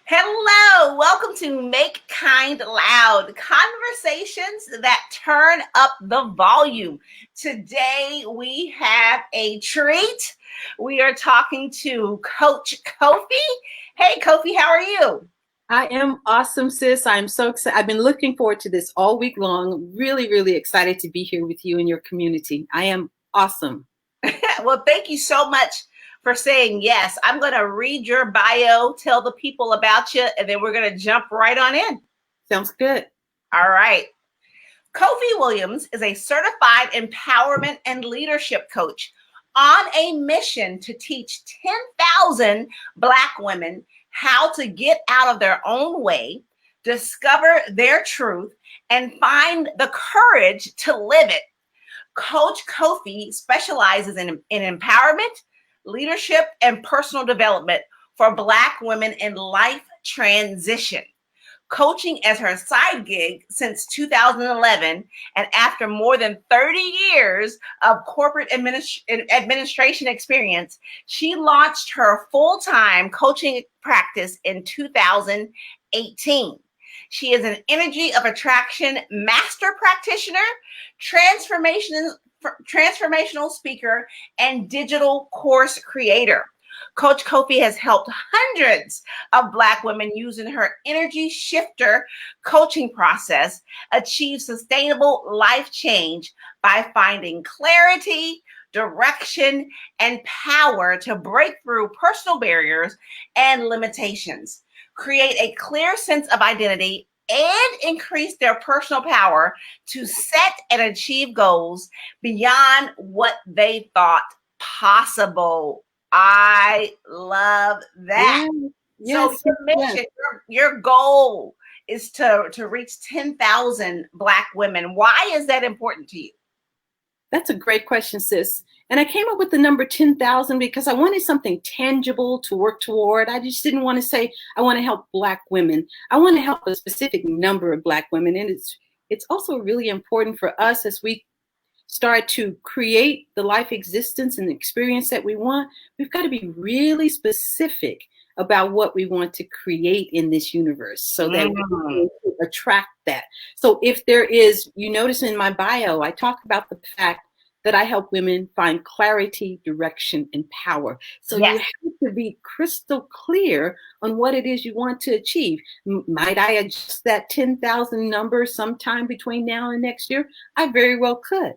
Hello, welcome to Make Kind Loud, conversations that turn up the volume. Today we have a treat. We are talking to Coach Kofi. Hey, Kofi, how are you? I am awesome, sis. I'm so excited. I've been looking forward to this all week long. Really, really excited to be here with you and your community. I am awesome. Well, thank you so much for saying yes. I'm going to read your bio, tell the people about you, and then we're going to jump right on in. Sounds good. All right. Kofi Williams is a certified empowerment and leadership coach on a mission to teach 10,000 Black women how to get out of their own way, discover their truth, and find the courage to live it. Coach Kofi specializes in empowerment, leadership, and personal development for Black women in life transition, coaching as her side gig since 2011. And after more than 30 years of corporate administration experience, she launched her full-time coaching practice in 2018. She is an energy of attraction master practitioner, transformational speaker, and digital course creator. Coach Kofi has helped hundreds of Black women using her NRGshifter coaching process achieve sustainable life change by finding clarity, direction, and power to break through personal barriers and limitations, create a clear sense of identity, and increase their personal power to set and achieve goals beyond what they thought possible. I love that. Yes, So your yes. mission, your goal is to reach 10,000 Black women. Why is that important to you? That's a great question, sis. And I came up with the number 10,000 because I wanted something tangible to work toward. I just didn't want to say, I want to help Black women. I want to help a specific number of Black women. And it's also really important for us as we start to create the life existence and the experience that we want. We've got to be really specific about what we want to create in this universe so that we can attract that. So if there is, you notice in my bio, I talk about the fact that I help women find clarity, direction, and power. So Yes. you have to be crystal clear on what it is you want to achieve. Might I adjust that 10,000 number sometime between now and next year? I very well could.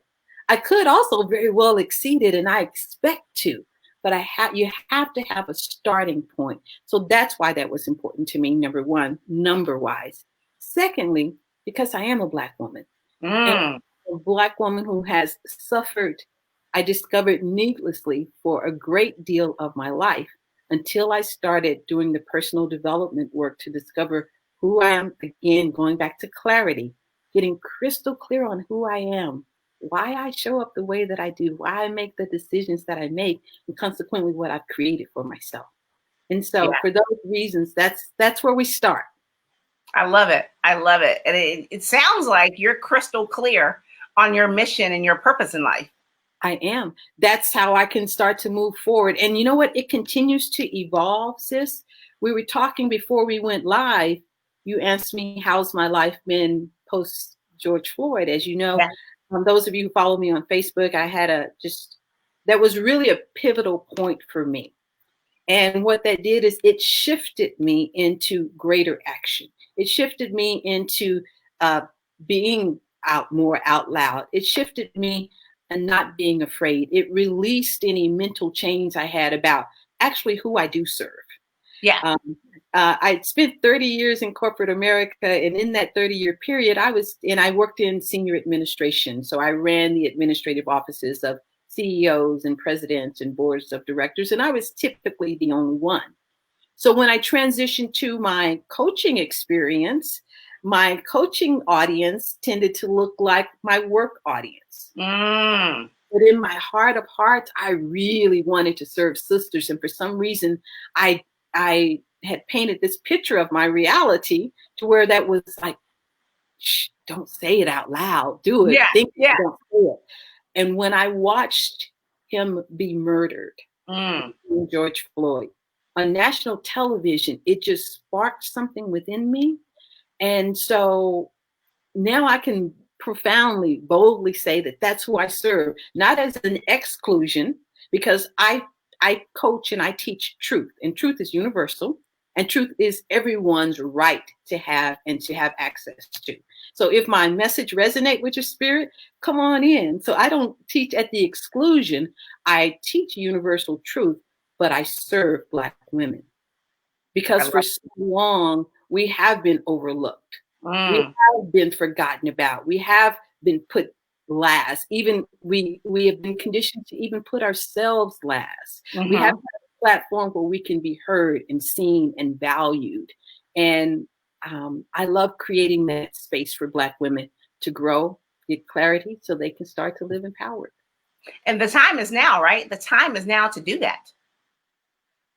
I could also very well exceed it, and I expect to. But you have to have a starting point. So that's why that was important to me, number one, number-wise. Secondly, because I am a Black woman. And a Black woman who has suffered, I discovered needlessly for a great deal of my life until I started doing the personal development work to discover who I am. Again, going back to clarity, getting crystal clear on who I am, why I show up the way that I do, why I make the decisions that I make, and consequently what I've created for myself. And so for those reasons, that's where we start. I love it. I love it. And it sounds like you're crystal clear on your mission and your purpose in life. I am. That's how I can start to move forward. And you know what? It continues to evolve, sis. We were talking before we went live. You asked me, how's my life been post George Floyd? As you know, those of you who follow me on Facebook, I had that was really a pivotal point for me. And what that did is it shifted me into greater action. It shifted me into being more out loud. It shifted me and not being afraid. It released any mental chains I had about actually who I do serve. Yeah. I spent 30 years in corporate America, and in that 30-year period, I worked in senior administration. So I ran the administrative offices of CEOs and presidents and boards of directors, and I was typically the only one. So when I transitioned to my coaching experience, my coaching audience tended to look like my work audience. But in my heart of hearts, I really wanted to serve sisters. And for some reason, I had painted this picture of my reality to where that was like, shh, don't say it out loud. Do it. Think it, don't say it. And when I watched him be murdered, George Floyd, on national television, it just sparked something within me. And so now I can profoundly, boldly say that that's who I serve, not as an exclusion, because I coach and I teach truth, and truth is universal, and truth is everyone's right to have and to have access to. So if my message resonate with your spirit, come on in. So I don't teach at the exclusion. I teach universal truth, but I serve Black women because for so long we have been overlooked. We have been forgotten about. We have been put last. Even we have been conditioned to even put ourselves last. We have a platform where we can be heard and seen and valued. And I love creating that space for Black women to grow, get clarity, so they can start to live empowered. And the time is now, right? The time is now to do that.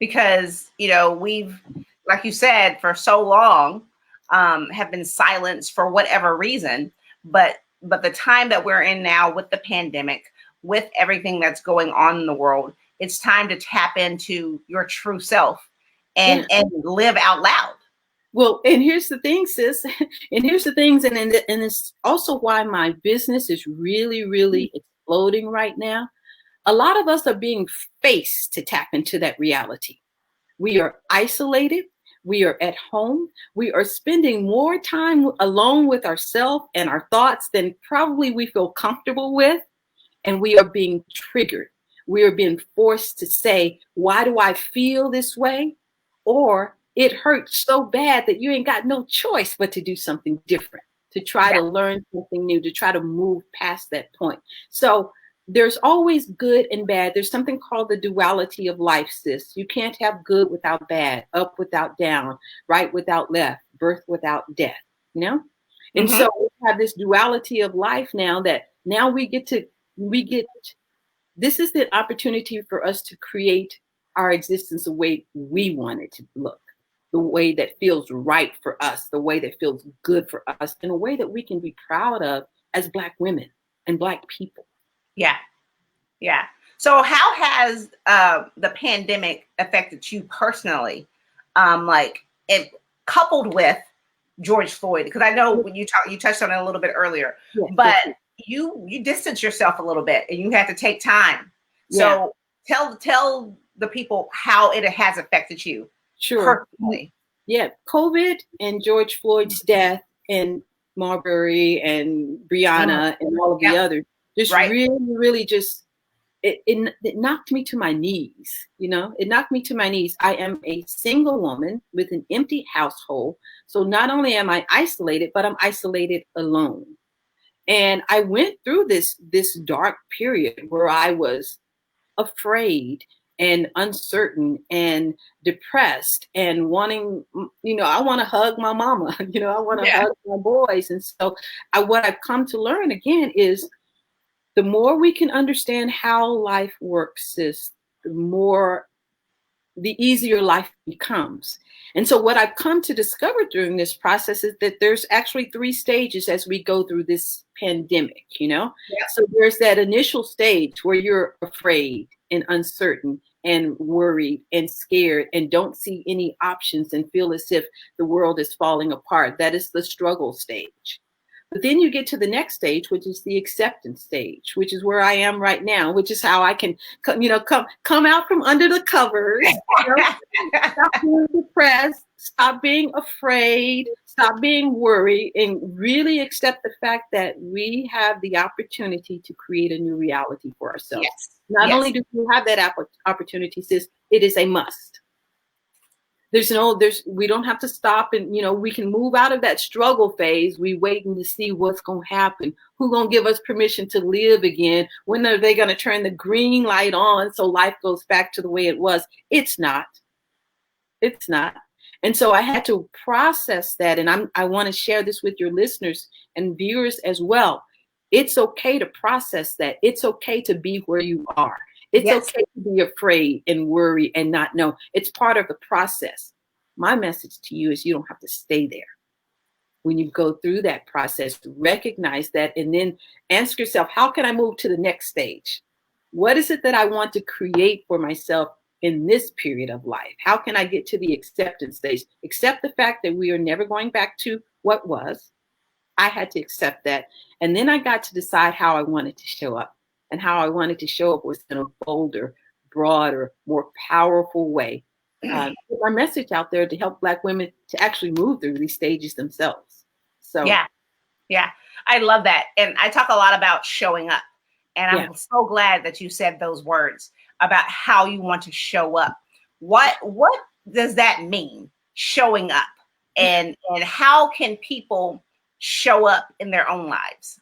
Because, you know, we've, like you said, for so long, have been silenced for whatever reason. But the time that we're in now with the pandemic, with everything that's going on in the world, it's time to tap into your true self and live out loud. Well, and here's the thing, sis. And here's the things, and it's also why my business is really, really exploding right now. A lot of us are being faced to tap into that reality. We are isolated. We are at home. We are spending more time alone with ourselves and our thoughts than probably we feel comfortable with. And we are being triggered. We are being forced to say, why do I feel this way? Or it hurts so bad that you ain't got no choice but to do something different, to try to learn something new, to try to move past that point. So there's always good and bad. There's something called the duality of life, sis. You can't have good without bad, up without down, right without left, birth without death, you know? And so we have this duality of life now that now this is the opportunity for us to create our existence the way we want it to look, the way that feels right for us, the way that feels good for us, in a way that we can be proud of as Black women and Black people. Yeah. Yeah. So how has the pandemic affected you personally? Like it coupled with George Floyd, because I know when you touched on it a little bit earlier, but you distance yourself a little bit and you had to take time. So tell the people how it has affected you personally. Yeah. COVID and George Floyd's death and Marbury and Breonna and all of the others just really just it knocked me to my knees. You know, it knocked me to my knees. I am a single woman with an empty household. So not only am I isolated, but I'm isolated alone. And I went through this dark period where I was afraid and uncertain and depressed and wanting, you know, I want to hug my mama, you know, I want to hug my boys. And so what I've come to learn again is the more we can understand how life works, is the easier life becomes. And so what I've come to discover during this process is that there's actually 3 stages as we go through this pandemic, you know? So there's that initial stage where you're afraid and uncertain and worried and scared and don't see any options and feel as if the world is falling apart. That is the struggle stage. But then you get to the next stage, which is the acceptance stage, which is where I am right now, which is how I can, come out from under the covers, stop being depressed, stop being afraid, stop being worried, and really accept the fact that we have the opportunity to create a new reality for ourselves. Not only do we have that opportunity, sis, it is a must. We don't have to stop and, we can move out of that struggle phase. We waiting to see what's going to happen. Who's going to give us permission to live again? When are they going to turn the green light on so life goes back to the way it was? It's not. It's not. And so I had to process that. And I want to share this with your listeners and viewers as well. It's okay to process that. It's okay to be where you are. It's okay to be afraid and worry and not know. It's part of the process. My message to you is you don't have to stay there. When you go through that process, recognize that and then ask yourself, how can I move to the next stage? What is it that I want to create for myself in this period of life? How can I get to the acceptance stage? Accept the fact that we are never going back to what was. I had to accept that. And then I got to decide how I wanted to show up. And how I wanted to show up was in a bolder, broader, more powerful way. Put my message out there to help Black women to actually move through these stages themselves. So yeah, I love that. And I talk a lot about showing up. And I'm so glad that you said those words about how you want to show up. What does that mean, showing up? And how can people show up in their own lives?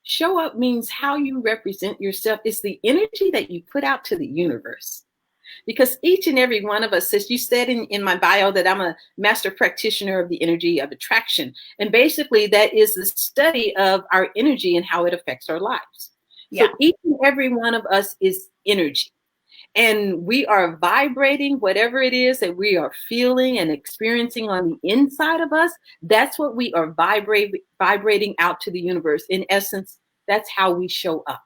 Show up means how you represent yourself. It's the energy that you put out to the universe. Because each and every one of us, as you said in my bio, that I'm a master practitioner of the energy of attraction. And basically that is the study of our energy and how it affects our lives. Yeah. So each and every one of us is energy. And we are vibrating whatever it is that we are feeling and experiencing on the inside of us. That's what we are vibrating out to the universe. In essence, that's how we show up.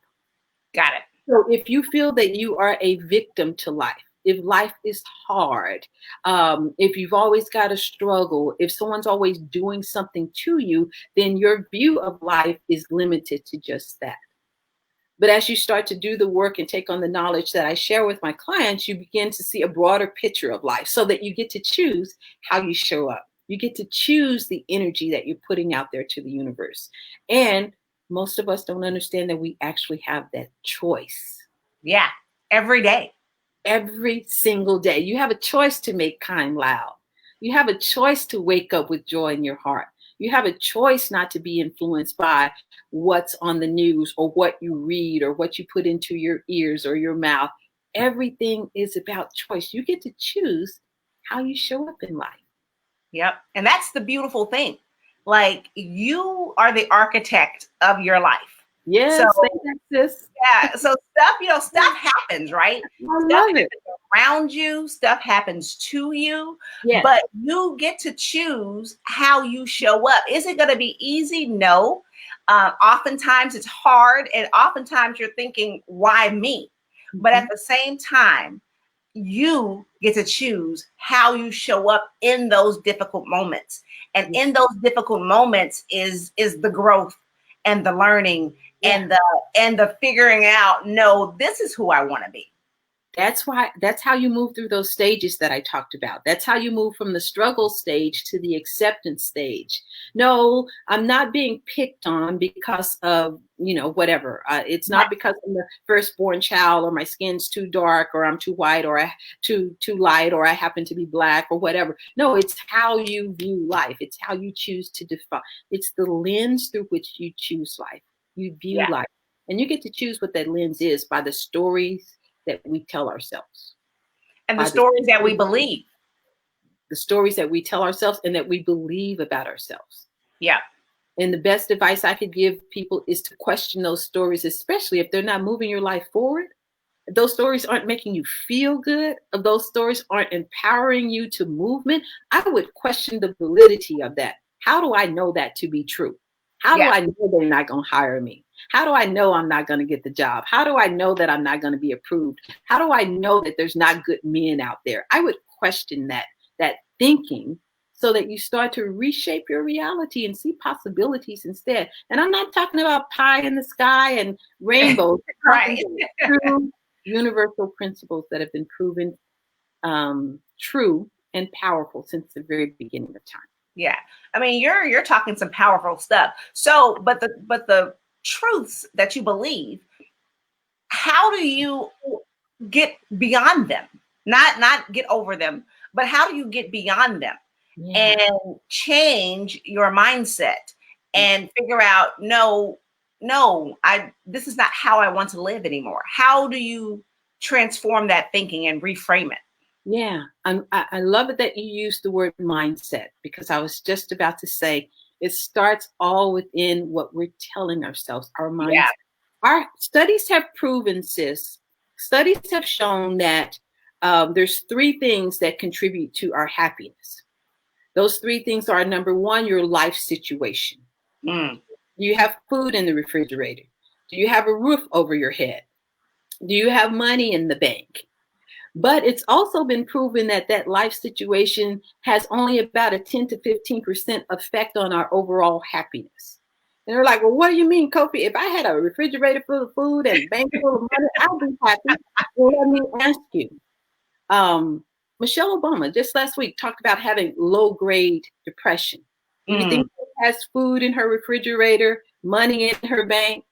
Got it. So if you feel that you are a victim to life, if life is hard, if you've always got to struggle, if someone's always doing something to you, then your view of life is limited to just that. But as you start to do the work and take on the knowledge that I share with my clients, you begin to see a broader picture of life so that you get to choose how you show up. You get to choose the energy that you're putting out there to the universe. And most of us don't understand that we actually have that choice. Yeah, every day. Every single day. You have a choice to make kind loud. You have a choice to wake up with joy in your heart. You have a choice not to be influenced by what's on the news or what you read or what you put into your ears or your mouth. Everything is about choice. You get to choose how you show up in life. Yep. And that's the beautiful thing. Like, you are the architect of your life. Yes, so, sis. Yeah. So stuff happens, right? I love it. Around you, stuff happens to you, yes. But you get to choose how you show up. Is it going to be easy? No. Oftentimes it's hard, and oftentimes you're thinking, why me? Mm-hmm. But at the same time, you get to choose how you show up in those difficult moments. And in those difficult moments is the growth and the learning and the figuring out, no, this is who I want to be. That's how you move through those stages that I talked about. That's how you move from the struggle stage to the acceptance stage. No, I'm not being picked on because of, whatever. It's not because I'm the firstborn child, or my skin's too dark, or I'm too white, or too light, or I happen to be Black, or whatever. No, it's how you view life. It's how you choose to define. It's the lens through which you choose life. You view life. And you get to choose what that lens is by the stories that we tell ourselves. And the stories that we believe. The stories that we tell ourselves and that we believe about ourselves. Yeah. And the best advice I could give people is to question those stories, especially if they're not moving your life forward. If those stories aren't making you feel good, if those stories aren't empowering you to movement, I would question the validity of that. How do I know that to be true? How do I know they're not going to hire me? How do I know I'm not going to get the job? How do I know that I'm not going to be approved? How do I know that there's not good men out there? I would question that thinking so that you start to reshape your reality and see possibilities instead. And I'm not talking about pie in the sky and rainbows. Right. True universal principles that have been proven true and powerful since the very beginning of time. Yeah. I mean, you're talking some powerful stuff. So, but the truths that you believe, how do you get beyond them? Not get over them, but how do you get beyond them and change your mindset and figure out, no, this is not how I want to live anymore. How do you transform that thinking and reframe it? Yeah, I love it that you used the word mindset, because I was just about to say it starts all within what we're telling ourselves, our mindset. Yeah. Our studies have proven, studies have shown that there's 3 things that contribute to our happiness. Those 3 things are, number 1, your life situation. Do you have food in the refrigerator? Do you have a roof over your head? Do you have money in the bank? But it's also been proven that that life situation has only about a 10 to 15% effect on our overall happiness. And they're like, well, what do you mean, Kofi? If I had a refrigerator full of food and a bank full of money, I'd be happy. Well, let me ask you. Michelle Obama just last week talked about having low grade depression. Do you think she has food in her refrigerator, money in her bank?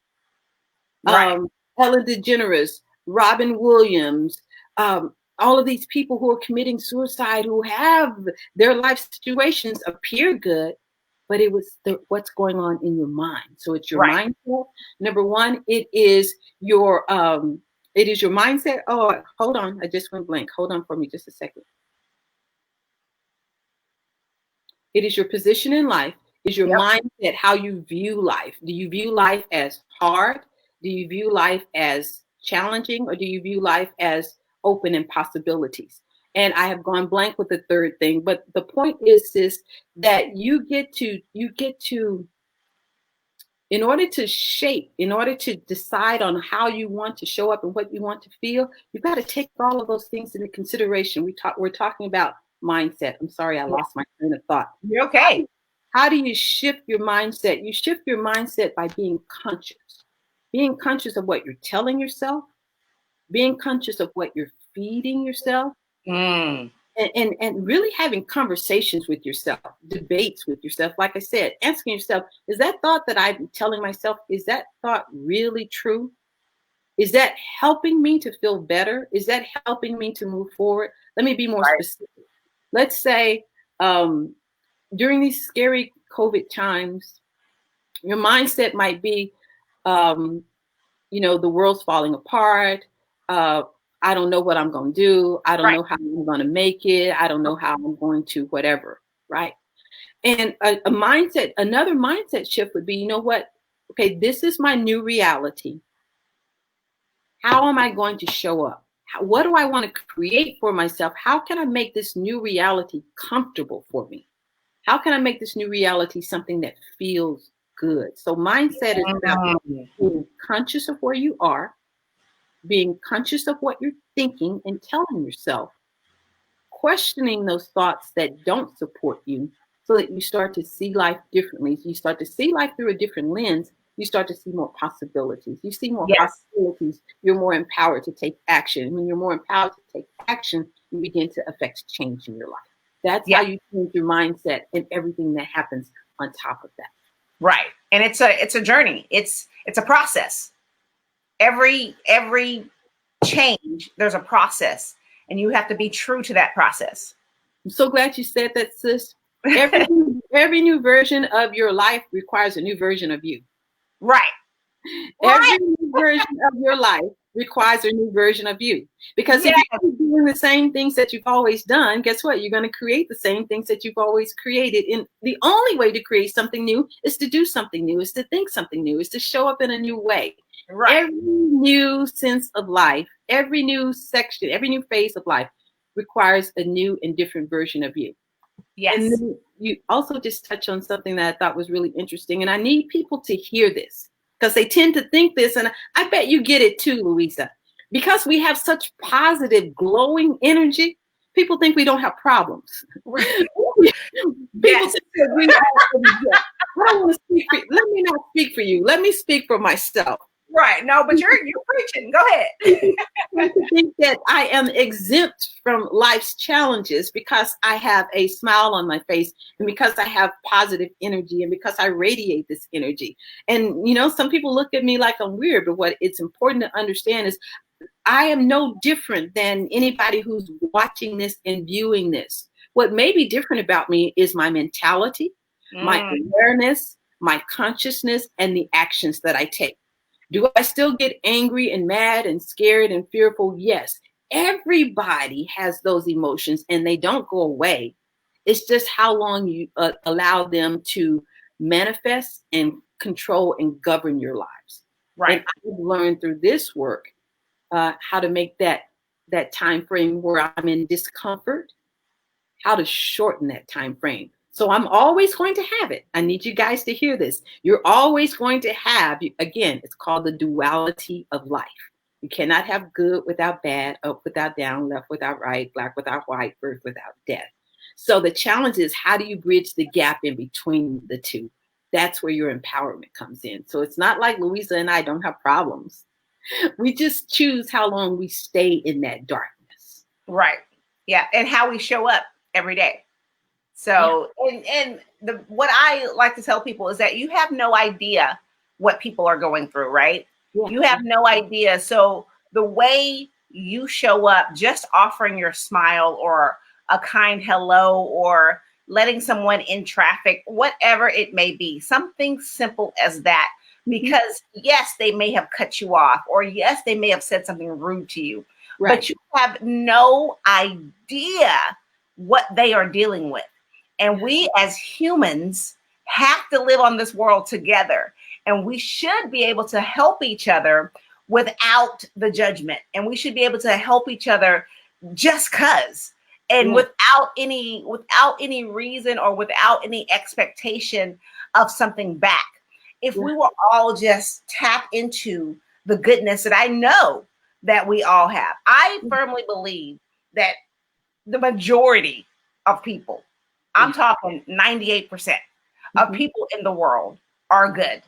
Right. Ellen DeGeneres, Robin Williams, all of these people who are committing suicide, who have their life situations appear good, but it was what's going on in your mind. So it's your Right. mindset. Number one, it is your mindset. Oh, hold on, I just went blank. Hold on for me just a second. It is your position in life, is your Yep. mindset, how you view life. Do you view life as hard? Do you view life as challenging? Or do you view life as open and possibilities? And I have gone blank with the third thing, but the point is that you get to, in order to decide on how you want to show up and what you want to feel, you've got to take all of those things into consideration. We're talking about mindset. I'm sorry, I lost my train of thought. You're okay. How do you shift your mindset? You shift your mindset by being conscious of what you're telling yourself, being conscious of what you're feeding yourself, and really having conversations with yourself, debates with yourself. Like I said, asking yourself, is that thought that I'm telling myself, is that thought really true? Is that helping me to feel better? Is that helping me to move forward? Let me be more specific. Let's say during these scary COVID times, your mindset might be, the world's falling apart. I don't know what I'm going to do. I don't know how I'm going to make it. I don't know how I'm going to whatever, right? And another mindset shift would be, you know what? Okay, this is my new reality. How am I going to show up? What do I want to create for myself? How can I make this new reality comfortable for me? How can I make this new reality something that feels good? So mindset is about being conscious of where you are, being conscious of what you're thinking and telling yourself, questioning those thoughts that don't support you so that you start to see life differently. You start to see life through a different lens. You start to see more possibilities. You see more possibilities. You're more empowered to take action. When you're more empowered to take action, you begin to affect change in your life. That's how you change your mindset and everything that happens on top of that. Right. And it's a journey. It's a process. Every change, there's a process, and you have to be true to that process. I'm so glad you said that, sis. Every new version of your life requires a new version of you. Right. Every new version of your life requires a new version of you. Because if you're doing the same things that you've always done, guess what? You're going to create the same things that you've always created. And the only way to create something new is to do something new, is to think something new, is to show up in a new way. Right. Every new sense of life, every new section, every new phase of life requires a new and different version of you. Yes. And then you also just touched on something that I thought was really interesting. And I need people to hear this because they tend to think this. And I bet you get it too, Louisa. Because we have such positive, glowing energy, people think we don't have problems. People think that we have, I don't want to speak for you. Let me not speak for you. Let me speak for myself. Right. No, but you're preaching. Go ahead. I think that I am exempt from life's challenges because I have a smile on my face and because I have positive energy and because I radiate this energy. And, some people look at me like I'm weird, but what it's important to understand is I am no different than anybody who's watching this and viewing this. What may be different about me is my mentality, my awareness, my consciousness, and the actions that I take. Do I still get angry and mad and scared and fearful? Yes. Everybody has those emotions and they don't go away. It's just how long you allow them to manifest and control and govern your lives. Right. And I've learned through this work how to make that time frame where I'm in discomfort, how to shorten that time frame. So I'm always going to have it. I need you guys to hear this. You're always going to have, again, it's called the duality of life. You cannot have good without bad, up without down, left without right, black without white, birth without death. So the challenge is, how do you bridge the gap in between the two? That's where your empowerment comes in. So it's not like Louisa and I don't have problems. We just choose how long we stay in that darkness. Right. Yeah. And how we show up every day. So, and what I like to tell people is that you have no idea what people are going through, right? Yeah. You have no idea. So the way you show up, just offering your smile or a kind hello or letting someone in traffic, whatever it may be, something simple as that. Because yes, they may have cut you off, or yes, they may have said something rude to you, right, but you have no idea what they are dealing with. And we as humans have to live on this world together, and we should be able to help each other without the judgment. And we should be able to help each other just cause, and without any reason or without any expectation of something back. If we will all just tap into the goodness that I know that we all have. I firmly believe that the majority of people, I'm talking 98% of people in the world, are good.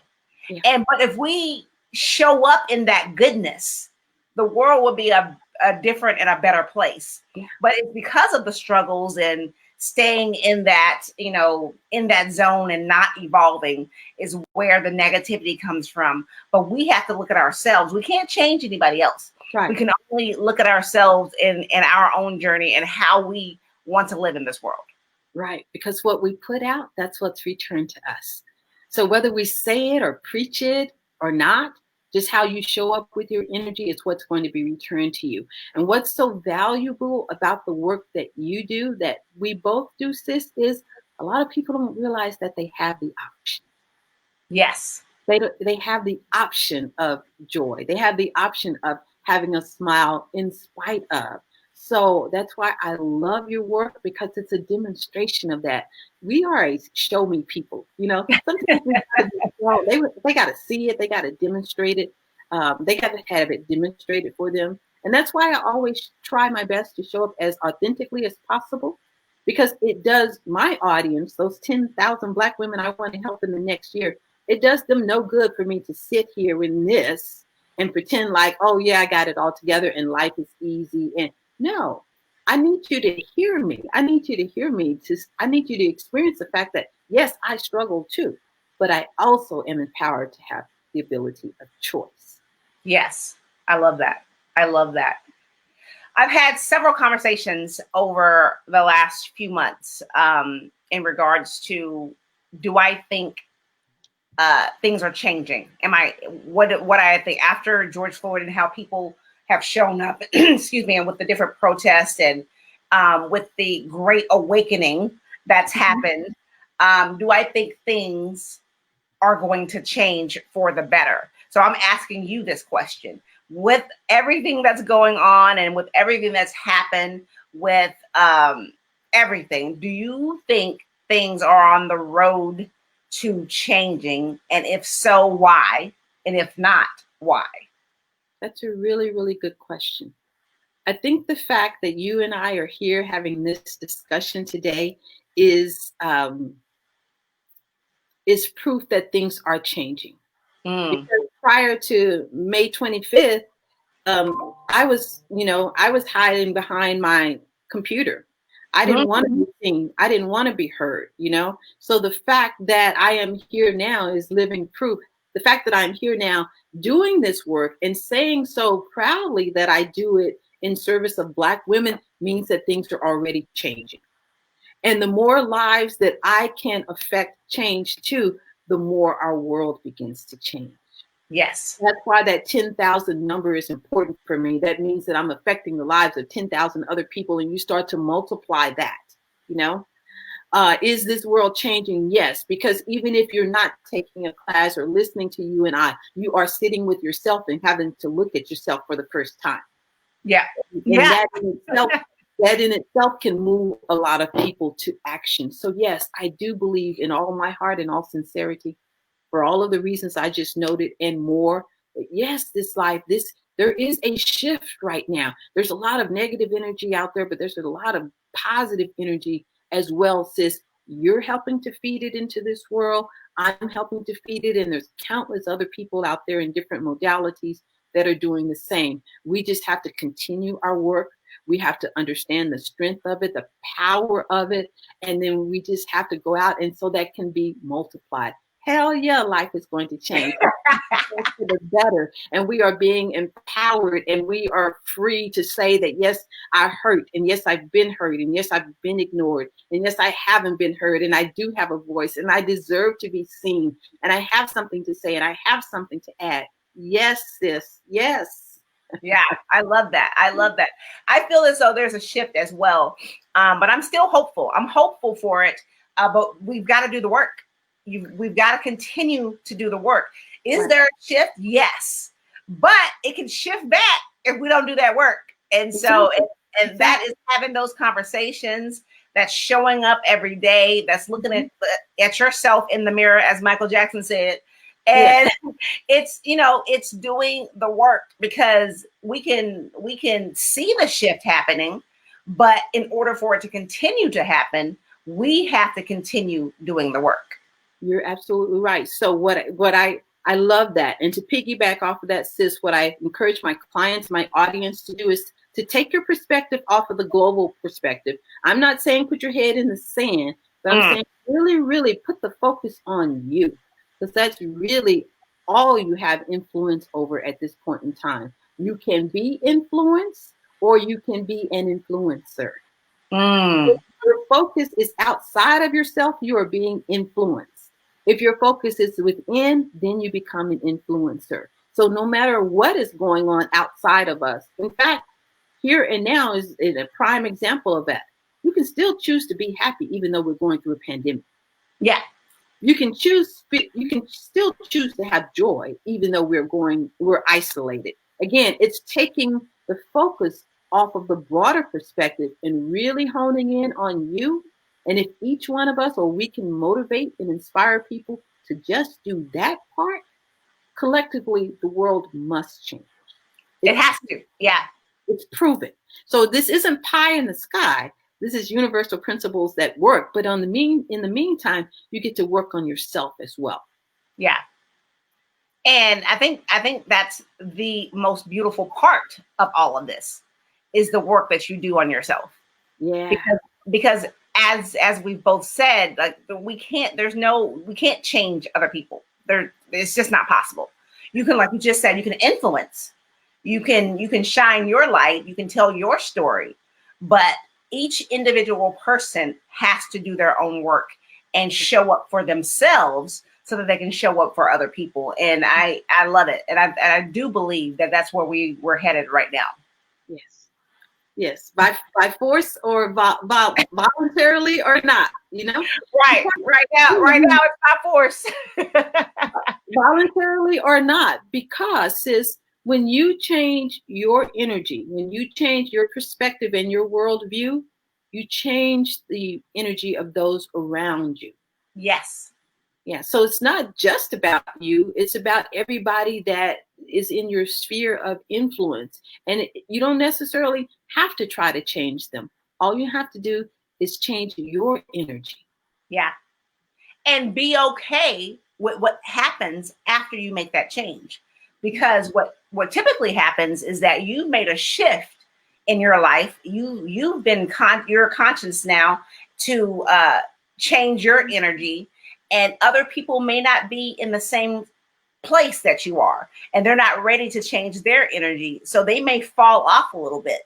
But if we show up in that goodness, the world will be a different and a better place. But it's because of the struggles and staying in that, in that zone and not evolving is where the negativity comes from. But we have to look at ourselves. We can't change anybody else. Right. We can only look at ourselves in our own journey and how we want to live in this world. Right. Because what we put out, that's what's returned to us. So whether we say it or preach it or not, just how you show up with your energy is what's going to be returned to you. And what's so valuable about the work that you do, that we both do, sis, is a lot of people don't realize that they have the option. Yes. They have the option of joy. They have the option of having a smile in spite of. So that's why I love your work, because it's a demonstration of that. We are a show me people, Sometimes they got to see it, they got to demonstrate it, they got to have it demonstrated for them. And that's why I always try my best to show up as authentically as possible, because it does my audience, those 10,000 Black women I want to help in the next year, it does them no good for me to sit here in this and pretend like, oh yeah, I got it all together and life is easy. And no, I need you to hear me. I need you to hear me. I need you to experience the fact that, yes, I struggle too, but I also am empowered to have the ability of choice. Yes, I love that. I love that. I've had several conversations over the last few months in regards to, do I think things are changing? What I think after George Floyd and how people have shown up, excuse me, and with the different protests and with the great awakening that's happened, do I think things are going to change for the better? So I'm asking you this question. With everything that's going on and with everything that's happened with everything, do you think things are on the road to changing? And if so, why? And if not, why? That's a really, really good question. I think the fact that you and I are here having this discussion today is proof that things are changing. Because prior to May 25th, I was hiding behind my computer. I didn't want to be seen. I didn't want to be heard, So the fact that I am here now is living proof. The fact that I'm here now doing this work and saying so proudly that I do it in service of Black women means that things are already changing. And the more lives that I can affect change to, the more our world begins to change. Yes. That's why that 10,000 number is important for me. That means that I'm affecting the lives of 10,000 other people, and you start to multiply that, Is this world changing? Yes, because even if you're not taking a class or listening to you and I, you are sitting with yourself and having to look at yourself for the first time. Yeah. And that in itself can move a lot of people to action. So yes, I do believe in all my heart and all sincerity, for all of the reasons I just noted and more. But yes, this life, There is a shift right now. There's a lot of negative energy out there, but there's a lot of positive energy as well, sis. You're helping to feed it into this world. I'm helping to feed it. And there's countless other people out there in different modalities that are doing the same. We just have to continue our work. We have to understand the strength of it, the power of it. And then we just have to go out, and so that can be multiplied. Hell yeah, life is going to change for the better. And we are being empowered, and we are free to say that, yes, I hurt, and yes, I've been hurt, and yes, I've been ignored, and yes, I haven't been heard, and I do have a voice, and I deserve to be seen, and I have something to say, and I have something to add. Yes, sis. Yes. Yeah, I love that. I love that. I feel as though there's a shift as well, but I'm still hopeful. I'm hopeful for it, but we've got to do the work. We've got to continue to do the work. Is Right. there a shift? Yes, but it can shift back if we don't do that work. And so, and that is having those conversations. That's showing up every day. That's looking at yourself in the mirror, as Michael Jackson said. And it's, you know, it's doing the work, because we can see the shift happening, but in order for it to continue to happen, we have to continue doing the work. You're absolutely right. So what I love that. And to piggyback off of that, sis, what I encourage my clients, my audience to do is to take your perspective off of the global perspective. I'm not saying put your head in the sand, but I'm saying really, really put the focus on you, because that's really all you have influence over at this point in time. You can be influenced, or you can be an influencer. If your focus is outside of yourself, you are being influenced. If your focus is within, then you become an influencer. So no matter what is going on outside of us, in fact, here and now is a prime example of that. You can still choose to be happy even though we're going through a pandemic. Yeah. You can still choose to have joy even though we're isolated. Again, it's taking the focus off of the broader perspective and really honing in on you. And if each one of us, or we can motivate and inspire people to just do that part, collectively, the world must change. It has to. Yeah. It's proven. So this isn't pie in the sky. This is universal principles that work. But in the meantime, you get to work on yourself as well. Yeah. And I think that's the most beautiful part of all of this, is the work that you do on yourself. Yeah. Because as we've both said, like we can't change other people. It's just not possible. You can, like you just said, you can influence. You can shine your light, you can tell your story, but each individual person has to do their own work and show up for themselves so that they can show up for other people. And I love it. And I do believe that that's where we're headed right now. Yes. By force or voluntarily or not, you know? Right now it's by force. Voluntarily or not, because sis, when you change your energy, when you change your perspective and your worldview, you change the energy of those around you. Yes. Yeah. So it's not just about you. It's about everybody that is in your sphere of influence. And you don't necessarily have to try to change them. All you have to do is change your energy. Yeah. And be okay with what happens after you make that change. Because what typically happens is that you've made a shift in your life. You've been you're conscious now to change your energy, and other people may not be in the same place that you are, and they're not ready to change their energy, so they may fall off a little bit.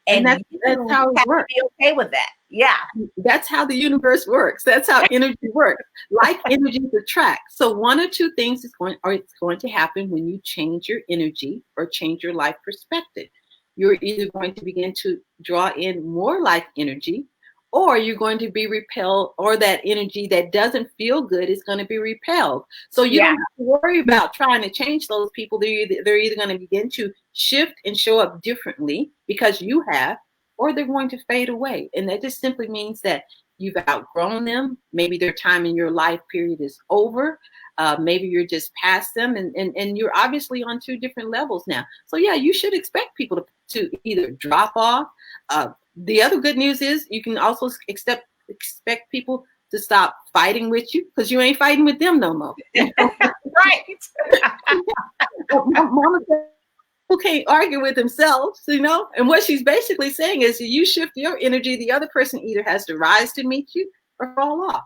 And that's how it works. Be okay with that. Yeah. That's how the universe works. That's how energy works. Like energies attract. So one or two things it's going to happen when you change your energy or change your life perspective. You're either going to begin to draw in more like energy, or you're going to be repelled, or that energy that doesn't feel good is going to be repelled. So you don't have to worry about trying to change those people. They're either going to begin to shift and show up differently because you have, or they're going to fade away. And that just simply means that you've outgrown them. Maybe their time in your life period is over. Maybe you're just past them, and you're obviously on two different levels now. So yeah, you should expect people to either drop off. The other good news is you can also expect people to stop fighting with you, because you ain't fighting with them no more. Right. Mama said, who can't argue with themselves, And what she's basically saying is, you shift your energy, the other person either has to rise to meet you or fall off.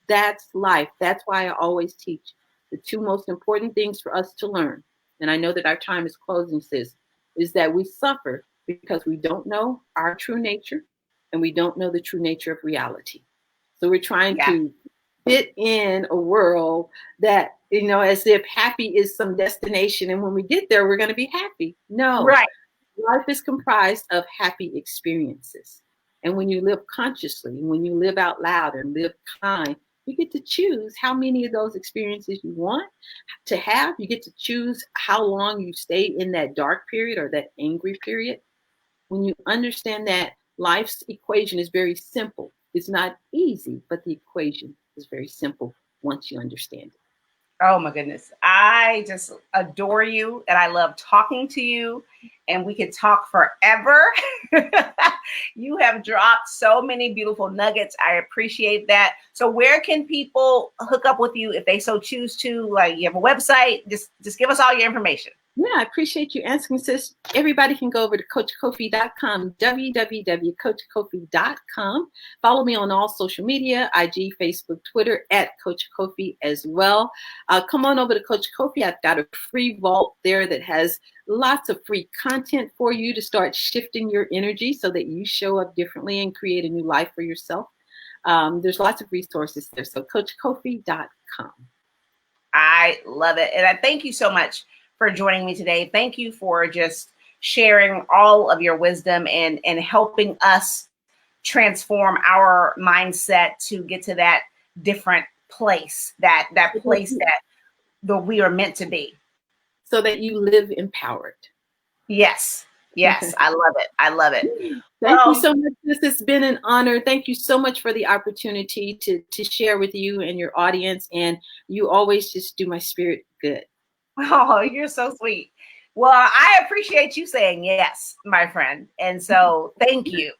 That's life. That's why I always teach the two most important things for us to learn. And I know that our time is closing, sis, is that we suffer because we don't know our true nature and we don't know the true nature of reality. So we're trying to fit in a world that, as if happy is some destination. And when we get there, we're going to be happy. No, right. Life is comprised of happy experiences. And when you live consciously, when you live out loud and live kind, you get to choose how many of those experiences you want to have. You get to choose how long you stay in that dark period or that angry period. When you understand that, life's equation is very simple. It's not easy, but the equation is very simple once you understand it. Oh my goodness. I just adore you, and I love talking to you, and we could talk forever. You have dropped so many beautiful nuggets. I appreciate that. So where can people hook up with you if they so choose to? Like, you have a website? Just give us all your information. Yeah, I appreciate you answering, sis. Everybody can go over to CoachKofi.com, www.CoachKofi.com. Follow me on all social media, IG, Facebook, Twitter, at Coach Kofi as well. Come on over to Coach Kofi. I've got a free vault there that has lots of free content for you to start shifting your energy so that you show up differently and create a new life for yourself. There's lots of resources there. So CoachKofi.com. I love it. And I thank you so much for joining me today. Thank you for just sharing all of your wisdom and helping us transform our mindset to get to that different place, that place that we are meant to be. So that you live empowered. Yes. Yes. I love it. I love it. Thank you so much. This has been an honor. Thank you so much for the opportunity to share with you and your audience. And you always just do my spirit good. Oh, you're so sweet. Well, I appreciate you saying yes, my friend. And so thank you.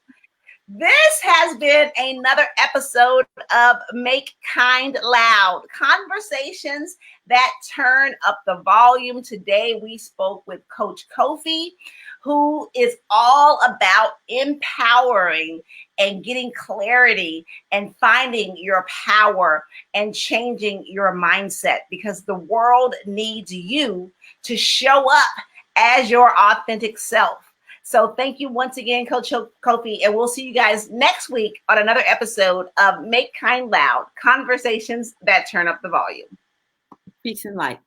This has been another episode of Make Kind Loud, conversations that turn up the volume. Today, we spoke with Coach Kofi, who is all about empowering and getting clarity and finding your power and changing your mindset, because the world needs you to show up as your authentic self. So thank you once again, Coach Kofi, and we'll see you guys next week on another episode of Make Kind Loud, conversations that turn up the volume. Peace and light.